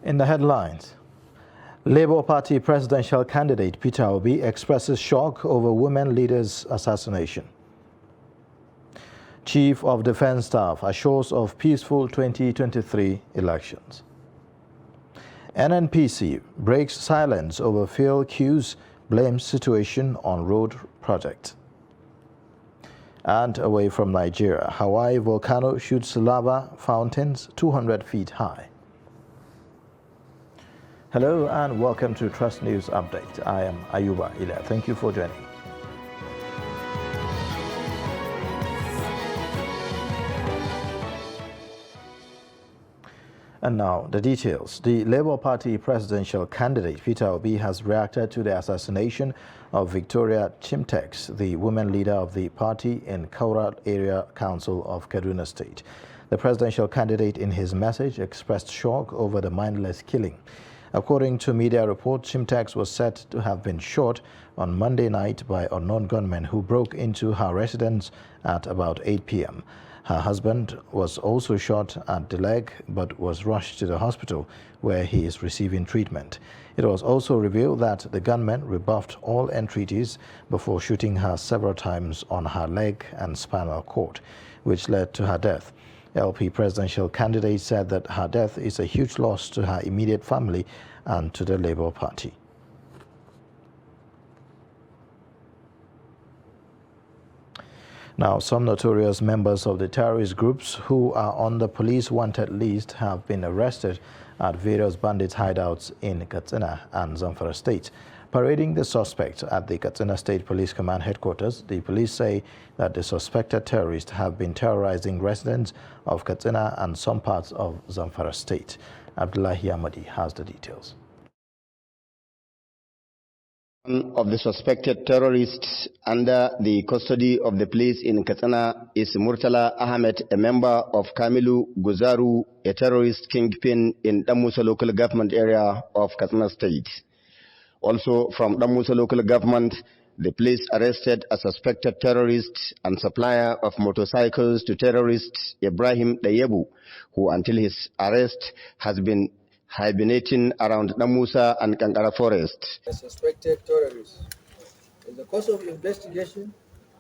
In the headlines, Labour Party presidential candidate Peter Obi expresses shock over women leaders' assassination. Chief of Defence Staff assures of peaceful 2023 elections. NNPC breaks silence over fuel queues, blames situation on road project. And away from Nigeria, Hawaii volcano shoots lava fountains 200 feet high. Hello and welcome to Trust News Update. I am Ayuba Ila. Thank you for joining. And now the details. The Labour Party presidential candidate Peter Obi has reacted to the assassination of Victoria Chimtex, the women leader of the party in Kaura Area Council of Kaduna State. The presidential candidate in his message expressed shock over the mindless killing. According to media reports, Chimtex was said to have been shot on Monday night by unknown gunmen who broke into her residence at about 8 p.m. Her husband was also shot at the leg but was rushed to the hospital where he is receiving treatment. It was also revealed that the gunmen rebuffed all entreaties before shooting her several times on her leg and spinal cord, which led to her death. LP presidential candidate said that her death is a huge loss to her immediate family and to the Labour Party. Now, some notorious members of the terrorist groups who are on the police wanted list have been arrested at various bandit hideouts in Katsina and Zamfara states. Parading the suspect at the Katsina State Police Command headquarters, the police say that the suspected terrorists have been terrorizing residents of Katsina and some parts of Zamfara state. Abdullahi Ahmadi has the details. One of the suspected terrorists under the custody of the police in Katsina is Murtala Ahmed, a member of Kamilu Guzaru, a terrorist kingpin in Damusa local government area of Katsina state. Also from Damusa local government, the police arrested a suspected terrorist and supplier of motorcycles to terrorist Ibrahim Dayebu, who until his arrest has been hibernating around Damusa and Kankara forest. A suspected terrorist. In the course of investigation,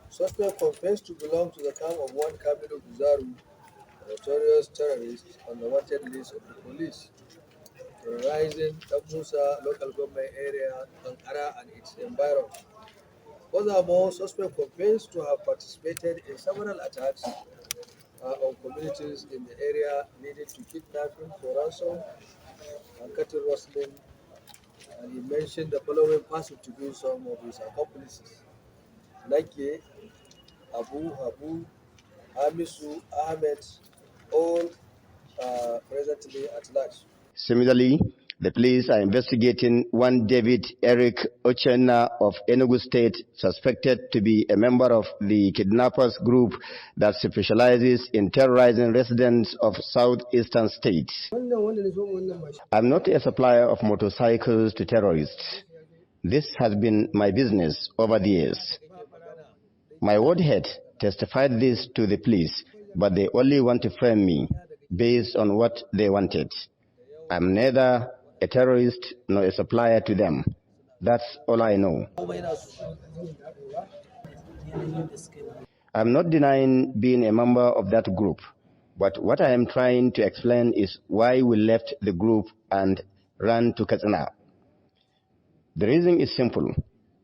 suspect confessed to belong to the camp of one Kamilu Guzaru, a notorious terrorist on the wanted list of the police, terrorizing Damusa local government area, Kankara and its environment. Furthermore, suspect confessed to have participated in several attacks on communities in the area, leading to kidnapping for ransom and cattle rustling, and he mentioned the following person to be some of his accomplices: Nake, Abu, Hamisu, Ahmed, all presently at large. Similarly, the police are investigating one David Eric Ochenna of Enugu State, suspected to be a member of the kidnappers group that specializes in terrorizing residents of southeastern states. I'm not a supplier of motorcycles to terrorists. This has been my business over the years. My ward head testified this to the police, but they only want to frame me based on what they wanted. I'm neither a terrorist nor a supplier to them. That's all I know. I'm not denying being a member of that group, but what I am trying to explain is why we left the group and ran to Katsina. The reason is simple.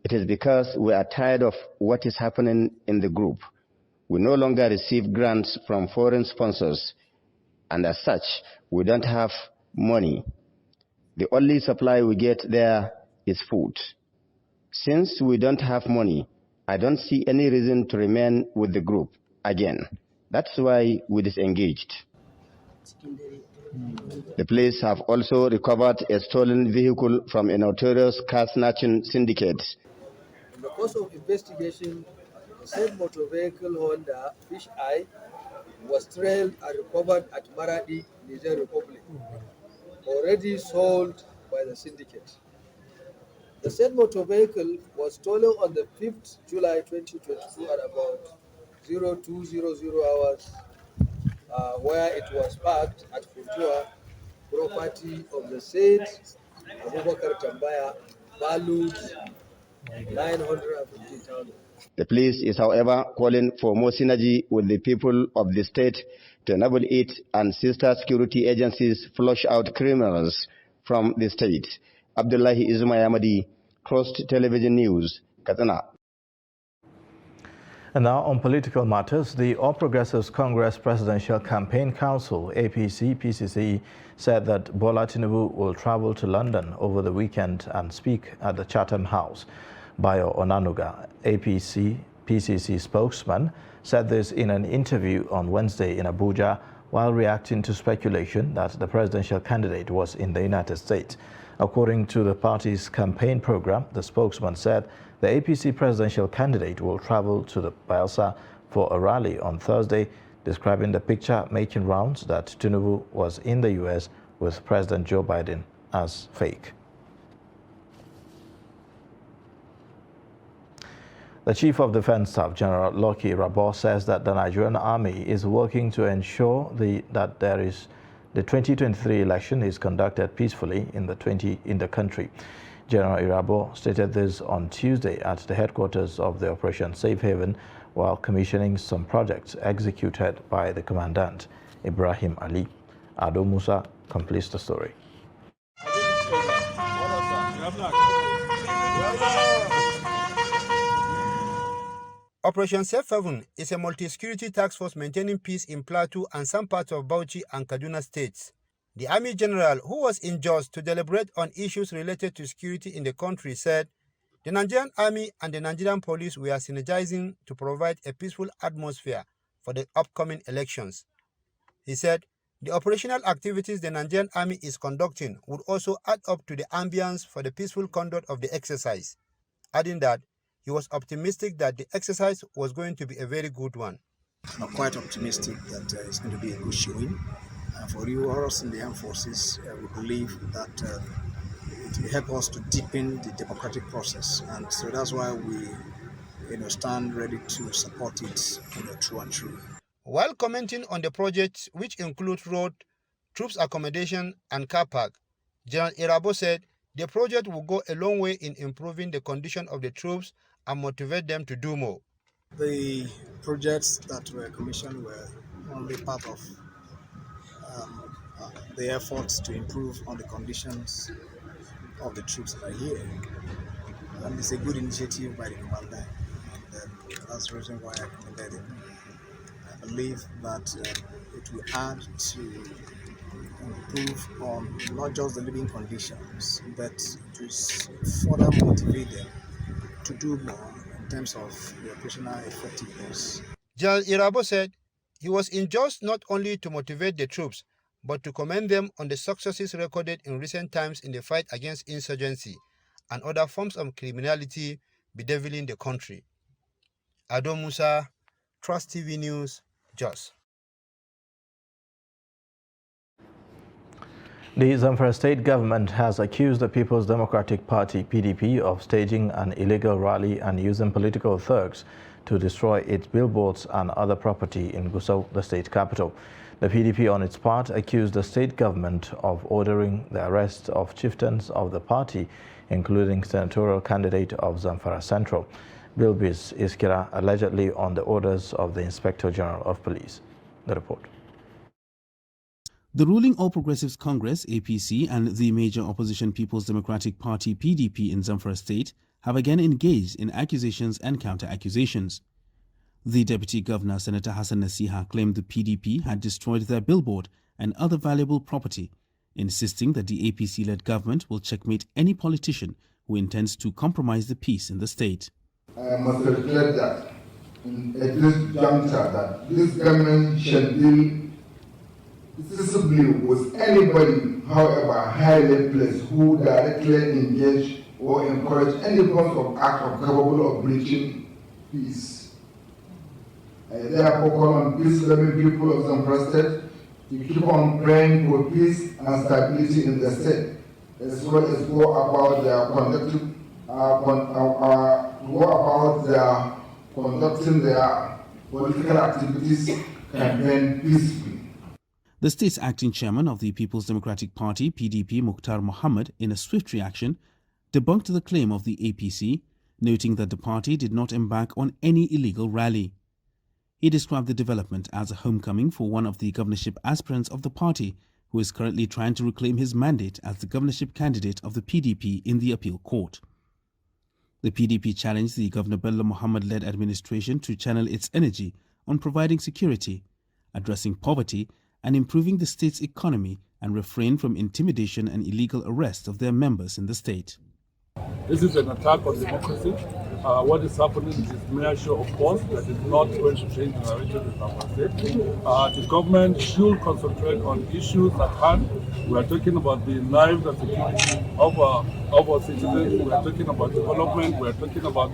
It is because we are tired of what is happening in the group. We no longer receive grants from foreign sponsors, and as such, we don't have money. The only supply we get there is food. Since we don't have money, I don't see any reason to remain with the group again. That's why we disengaged. The police have also recovered a stolen vehicle from a notorious car snatching syndicate. In the course of investigation, the said motor vehicle Honda Fish Eye was trailed and recovered at Maradi, Niger Republic, already sold by the syndicate. The said motor vehicle was stolen on the 5th July 2022 at about 0200 hours, where it was parked at Funtua property of the said Abubakar Tambaya valued 950,000. The police is, however, calling for more synergy with the people of the state to enable it and sister security agencies flush out criminals from the state. Abdullahi Ismayamadi, Crossed Television News, Katsina. And now on political matters, the All Progressives Congress Presidential Campaign Council, APC-PCC, said that Bola Tinubu will travel to London over the weekend and speak at the Chatham House. Bayo Onanuga, APC-PCC spokesman, said this in an interview on Wednesday in Abuja while reacting to speculation that the presidential candidate was in the United States. According to the party's campaign program, the spokesman said the APC presidential candidate will travel to the Bayelsa for a rally on Thursday, describing the picture making rounds that Tinubu was in the U.S. with President Joe Biden as fake. The Chief of Defense Staff, General Lucky Irabor, says that the Nigerian Army is working to ensure that the 2023 election is conducted peacefully in the country. General Irabor stated this on Tuesday at the headquarters of the Operation Safe Haven while commissioning some projects executed by the Commandant, Ibrahim Ali. Ado Musa completes the story. Operation Safe Haven is a multi-security task force maintaining peace in Plateau and some parts of Bauchi and Kaduna states. The Army General, who was in Jos to deliberate on issues related to security in the country, said the Nigerian Army and the Nigerian Police were synergizing to provide a peaceful atmosphere for the upcoming elections. He said the operational activities the Nigerian Army is conducting would also add up to the ambience for the peaceful conduct of the exercise, adding that he was optimistic that the exercise was going to be a very good one. I'm quite optimistic that it's going to be a good showing. For you or us in the armed forces, we believe that it will help us to deepen the democratic process, and so that's why we stand ready to support it through and through. While commenting on the projects, which include road, troops accommodation and car park, General Irabor said the project will go a long way in improving the condition of the troops and motivate them to do more. The projects that were commissioned were only part of the efforts to improve on the conditions of the troops that are here. And it's a good initiative by the commander, and that's the reason why I commended it. I believe that it will add to improve on not just the living conditions, but to further motivate them to do more in terms of the operational effectiveness. General Irabor said he was in Jos not only to motivate the troops, but to commend them on the successes recorded in recent times in the fight against insurgency and other forms of criminality bedeviling the country. Ado Musa, Trust TV News, Jos. The Zamfara state government has accused the People's Democratic Party, PDP, of staging an illegal rally and using political thugs to destroy its billboards and other property in Gusau, the state capital. The PDP, on its part, accused the state government of ordering the arrest of chieftains of the party, including senatorial candidate of Zamfara Central, Bilbis Iskira, allegedly on the orders of the Inspector General of Police. The report. The ruling All Progressives Congress, APC, and the major opposition People's Democratic Party, PDP, in Zamfara State have again engaged in accusations and counter-accusations. The Deputy Governor, Senator Hassan Nasiha, claimed the PDP had destroyed their billboard and other valuable property, insisting that the APC-led government will checkmate any politician who intends to compromise the peace in the state. I must declare that at this juncture that this government shall deal decisively with anybody, however highly placed, who directly engage or encourage any form of act of capable of breaching peace. I therefore call on peace-loving people of Zamfara State to keep on praying for peace and stability in the state, as well as go about conducting their political activities campaign peacefully. The state's acting chairman of the People's Democratic Party, PDP, Mukhtar Mohammed, in a swift reaction, debunked the claim of the APC, noting that the party did not embark on any illegal rally. He described the development as a homecoming for one of the governorship aspirants of the party, who is currently trying to reclaim his mandate as the governorship candidate of the PDP in the appeal court. The PDP challenged the Governor Bello Muhammad-led administration to channel its energy on providing security, addressing poverty, and improving the state's economy, and refrain from intimidation and illegal arrest of their members in the state. This is an attack on democracy. What is happening is mere show of force that is not going to change the narrative in our state. The government should concentrate on issues at hand. We are talking about the lives and security of our citizens. We are talking about development. We are talking about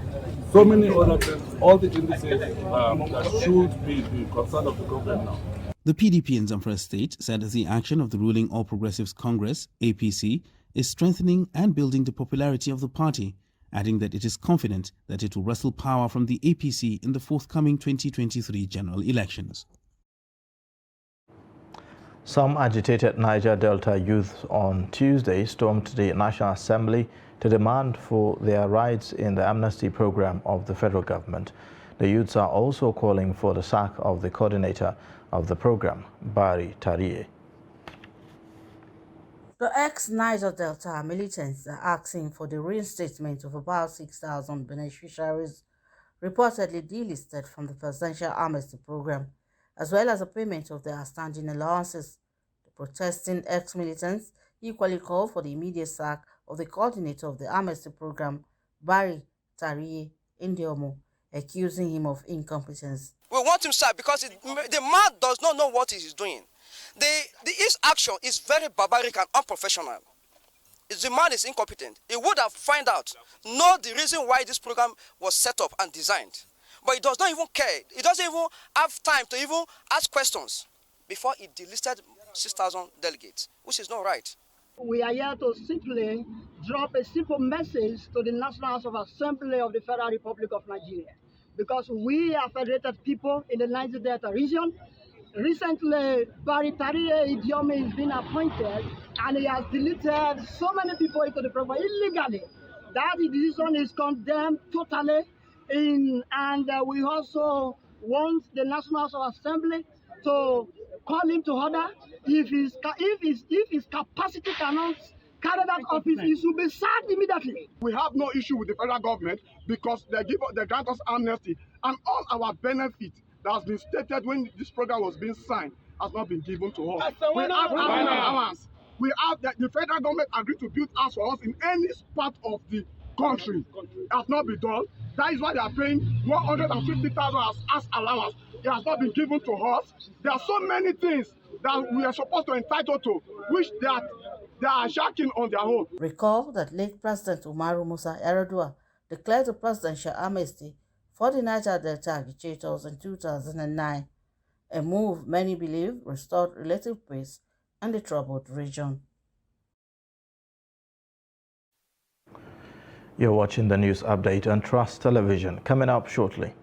so many other things, all the indices that should be the concern of the government now. The PDP in Zamfara State said the action of the ruling All Progressives Congress, APC, is strengthening and building the popularity of the party, adding that it is confident that it will wrestle power from the APC in the forthcoming 2023 general elections. Some agitated Niger Delta youth on Tuesday stormed the National Assembly to demand for their rights in the amnesty program of the federal government. The youths are also calling for the sack of the coordinator of the program, Bari Tariye. The ex-Niger Delta militants are asking for the reinstatement of about 6,000 beneficiaries reportedly delisted from the presidential amnesty program, as well as a payment of their outstanding allowances. The protesting ex-militants equally call for the immediate sack of the coordinator of the amnesty program, Bari Tariye Indiomo, accusing him of incompetence. We want him sacked because the man does not know what he is doing. His action is very barbaric and unprofessional. The man is incompetent. He would have found out, know the reason why this program was set up and designed. But he does not even care. He doesn't even have time to even ask questions before he delisted 6,000 delegates, which is not right. We are here to simply drop a simple message to the National House of Assembly of the Federal Republic of Nigeria, because we are federated people in the Niger Delta region. Recently, Bari Tariye Indiomo has been appointed, and he has deleted so many people into the program illegally. That decision is condemned totally, and we also want the National House of Assembly to call him to order. If his capacity cannot carry that office, he should be sacked immediately. We have no issue with the federal government because they grant us amnesty, and all our benefits that has been stated when this program was being signed has not been given to us. We have allowance. We have the federal government agreed to build house for us in any part of the country. It has not been done. That is why they are paying 150,000 as allowance. It has not been given to us. There are so many things that we are supposed to entitle to, which they are shirking on their own. Recall that late President Umaru Musa Yar'Adua declared a presidential amnesty for the Niger Delta agitators in 2009, a move many believe restored relative peace in the troubled region. You're watching the news update on Trust Television. Coming up shortly,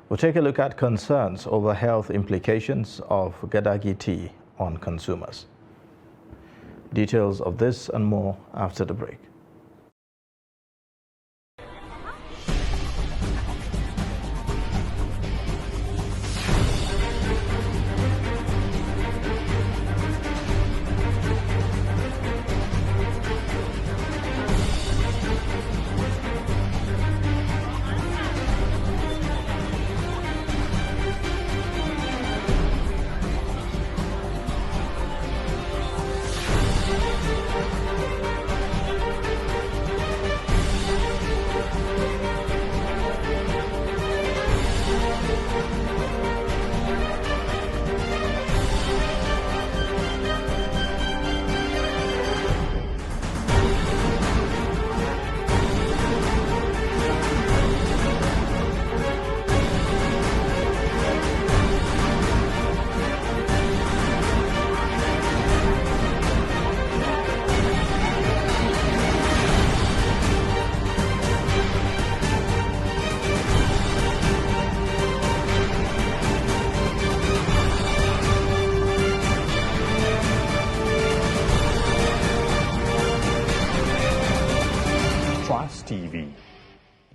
we'll take a look at concerns over health implications of Gadagi tea on consumers. Details of this and more after the break.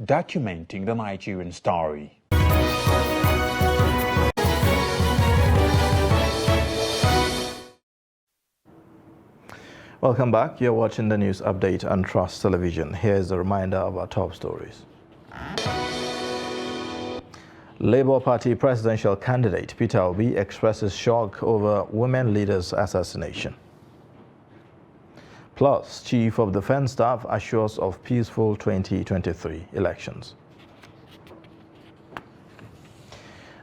documenting the Nigerian story. Welcome back. You're watching the news update on Trust Television. Here's a reminder of our top stories. Labour Party presidential candidate Peter Obi expresses shock over women leaders' assassination. Plus, Chief of Defence Staff assures of peaceful 2023 elections.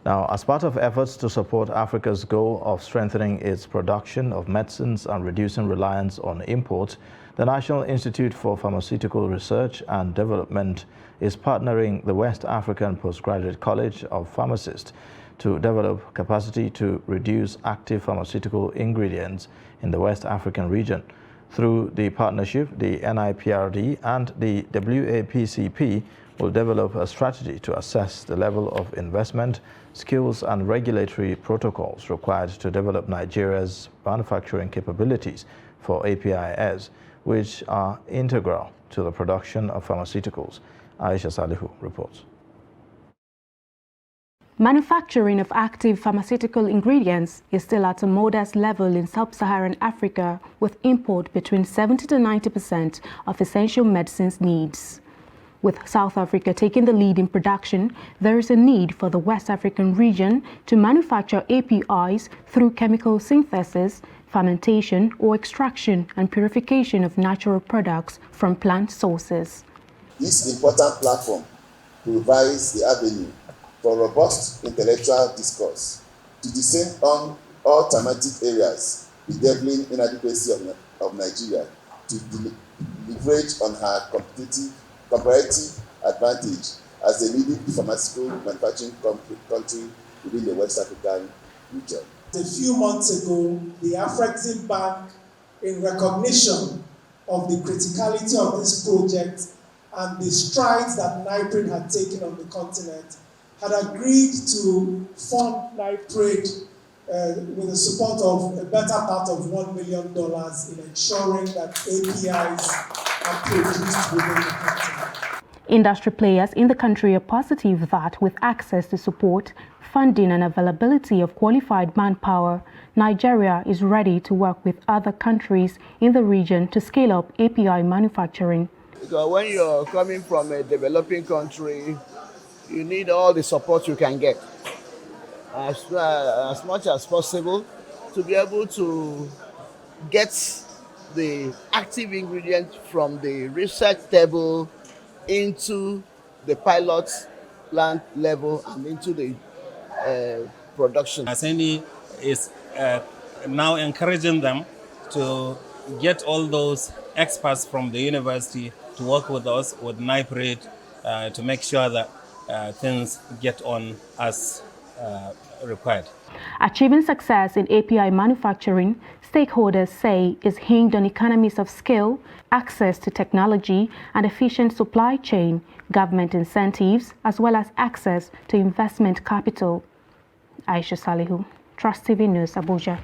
Now, as part of efforts to support Africa's goal of strengthening its production of medicines and reducing reliance on imports, the National Institute for Pharmaceutical Research and Development is partnering the West African Postgraduate College of Pharmacists to develop capacity to reduce active pharmaceutical ingredients in the West African region. Through the partnership, the NIPRD and the WAPCP will develop a strategy to assess the level of investment, skills and regulatory protocols required to develop Nigeria's manufacturing capabilities for APIs, which are integral to the production of pharmaceuticals. Aisha Salihu reports. Manufacturing of active pharmaceutical ingredients is still at a modest level in sub-Saharan Africa, with import between 70 to 90% of essential medicines needs. With South Africa taking the lead in production, there is a need for the West African region to manufacture APIs through chemical synthesis, fermentation or extraction and purification of natural products from plant sources. This important platform provides the avenue for robust intellectual discourse to descend on all thematic areas bedeviling inadequacy of Nigeria to leverage on her comparative advantage as the leading pharmaceutical manufacturing country within the West African region. A few months ago, the Afrexim Bank, in recognition of the criticality of this project and the strides that NIPRID had taken on the continent, had agreed to fund NIPRID with the support of a better part of $1 million in ensuring that APIs are produced within the continent. Industry players in the country are positive that with access to support, funding and availability of qualified manpower, Nigeria is ready to work with other countries in the region to scale up API manufacturing. Because when you're coming from a developing country, you need all the support you can get as much as possible to be able to get the active ingredient from the research table into the pilot plant level and into the production. Aseni is now encouraging them to get all those experts from the university to work with us, with NIPRID, to make sure that things get on as required. Achieving success in API manufacturing, stakeholders say, is hinged on economies of scale, access to technology and efficient supply chain, government incentives, as well as access to investment capital. Aisha Salihu, Trust TV News, Abuja.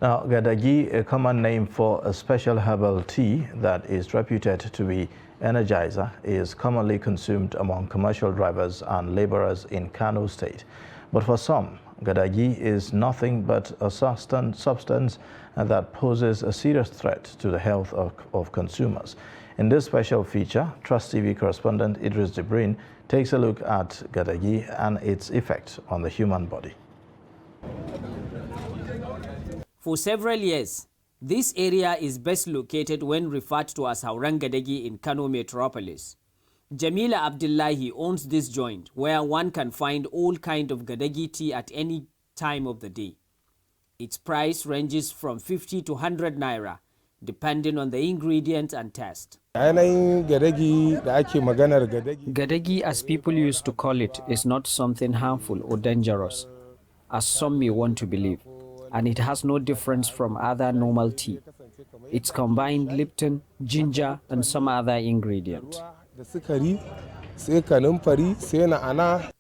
Now, Gadagi, a common name for a special herbal tea that is reputed to be energizer, is commonly consumed among commercial drivers and laborers in Kano State. But for some, Gadagi is nothing but a substance that poses a serious threat to the health of consumers. In this special feature, Trust TV correspondent Idris Jibrin takes a look at Gadagi and its effect on the human body. For several years, this area is best located when referred to as Hauran Gadagi in Kano metropolis. Jamila Abdullahi owns this joint where one can find all kinds of Gadagi tea at any time of the day. Its price ranges from 50 to 100 naira, depending on the ingredient and taste. Gadagi, as people used to call it, is not something harmful or dangerous, as some may want to believe, and it has no difference from other normal tea. It's combined Lipton, ginger, and some other ingredients.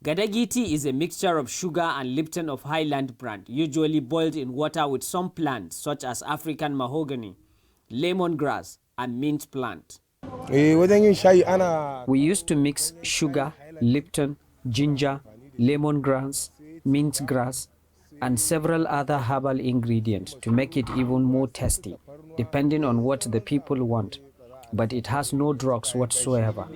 Gadagi tea is a mixture of sugar and Lipton of Highland brand, usually boiled in water with some plants such as African mahogany, lemongrass, and mint plant. We used to mix sugar, Lipton, ginger, lemongrass, mint grass, and several other herbal ingredients to make it even more tasty, depending on what the people want. But it has no drugs whatsoever.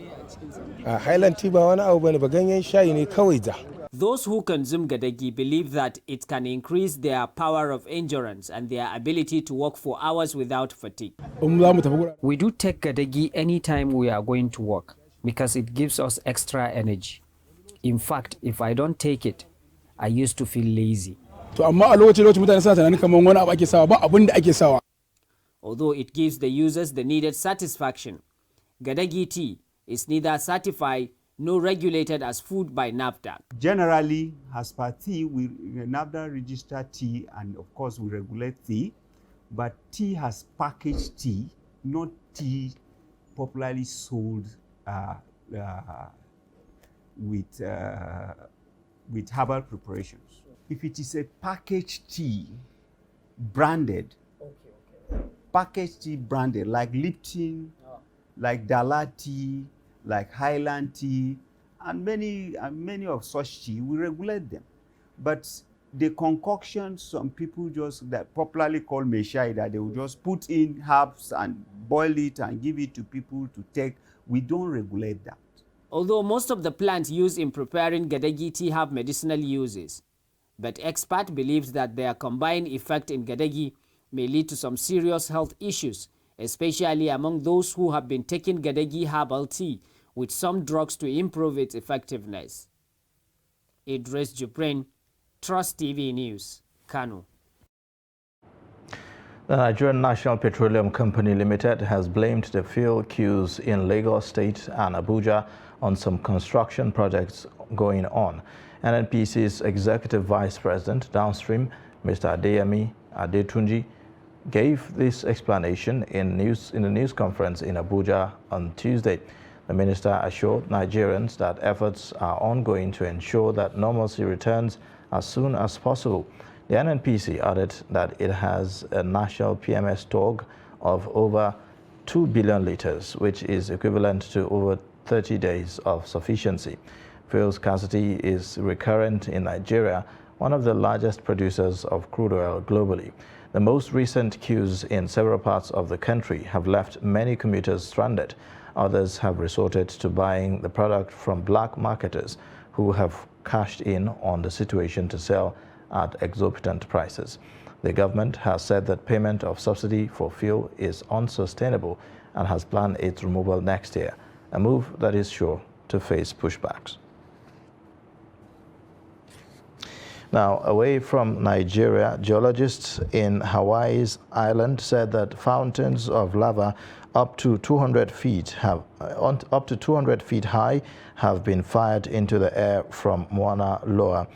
Those who consume gadagi believe that it can increase their power of endurance and their ability to walk for hours without fatigue. We do take gadagi anytime we are going to work because it gives us extra energy. In fact, if I don't take it, I used to feel lazy. Although it gives the users the needed satisfaction, gadagi tea is neither certified nor regulated as food by NAFDAC. Generally, as per tea, we NAFDAC register tea, and of course we regulate tea, but tea has packaged tea, not tea popularly sold with herbal preparations. If it is a packaged tea, branded, packaged tea branded, like Lipton, like Dala tea, like Highland tea, and many of such tea, we regulate them. But the concoction, some people just that popularly call meshai, that they will just put in herbs and boil it and give it to people to take, we don't regulate that. Although most of the plants used in preparing gadagi tea have medicinal uses, but expert believes that their combined effect in gadagi may lead to some serious health issues, especially among those who have been taking gadagi herbal tea with some drugs to improve its effectiveness. Idris Juprin, Trust TV News, Kano. The Nigerian National Petroleum Company Limited has blamed the fuel queues in Lagos State and Abuja on some construction projects going on. NNPC's Executive Vice President Downstream, Mr. Adeyemi Adetunji, gave this explanation in the news conference in Abuja on Tuesday. The minister assured Nigerians that efforts are ongoing to ensure that normalcy returns as soon as possible. The NNPC added that it has a national PMS stock of over 2 billion liters, which is equivalent to over 30 days of sufficiency. Fuel scarcity is recurrent in Nigeria, one of the largest producers of crude oil globally. The most recent queues in several parts of the country have left many commuters stranded. Others have resorted to buying the product from black marketers who have cashed in on the situation to sell at exorbitant prices. The government has said that payment of subsidy for fuel is unsustainable and has planned its removal next year, a move that is sure to face pushbacks. Now, away from Nigeria, geologists in Hawaii's island said that fountains of lava up to 200 feet high have been fired into the air from Mauna Loa,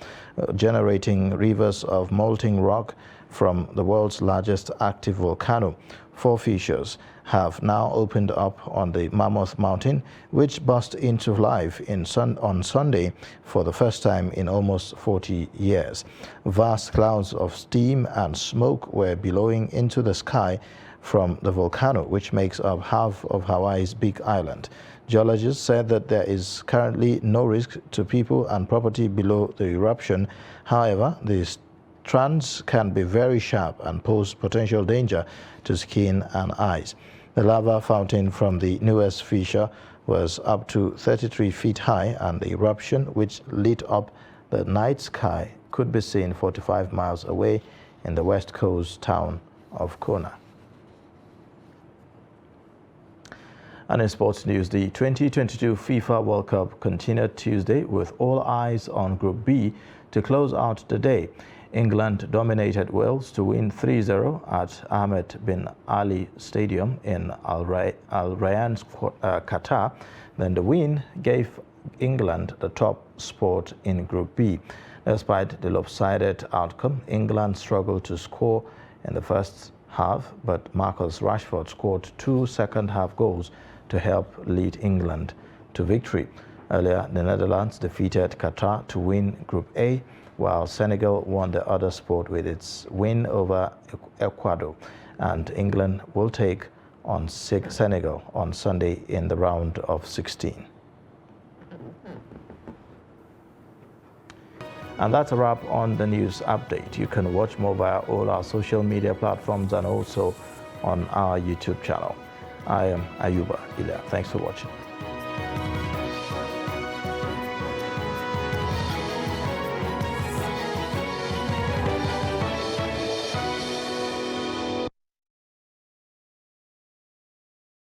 generating rivers of molten rock from the world's largest active volcano. 4 fissures have now opened up on the Mammoth Mountain, which burst into life on Sunday for the first time in almost 40 years. Vast clouds of steam and smoke were billowing into the sky from the volcano, which makes up half of Hawaii's big island. Geologists said that there is currently no risk to people and property below the eruption. However, the strands can be very sharp and pose potential danger to skin and eyes. The lava fountain from the newest fissure was up to 33 feet high, and the eruption, which lit up the night sky, could be seen 45 miles away in the west coast town of Kona. And in sports news, the 2022 FIFA World Cup continued Tuesday with all eyes on Group B to close out the day. England dominated Wales to win 3-0 at Ahmed bin Ali Stadium in Al Rayyan, Qatar. Then the win gave England the top spot in Group B. Despite the lopsided outcome, England struggled to score in the first half, but Marcus Rashford scored 2 second-half goals to help lead England to victory. Earlier, the Netherlands defeated Qatar to win Group A, while Senegal won the other spot with its win over Ecuador, and England will take on Senegal on Sunday in the round of 16. And that's a wrap on the news update. You can watch more via all our social media platforms and also on our YouTube channel. I am Ayuba Ila. Thanks for watching.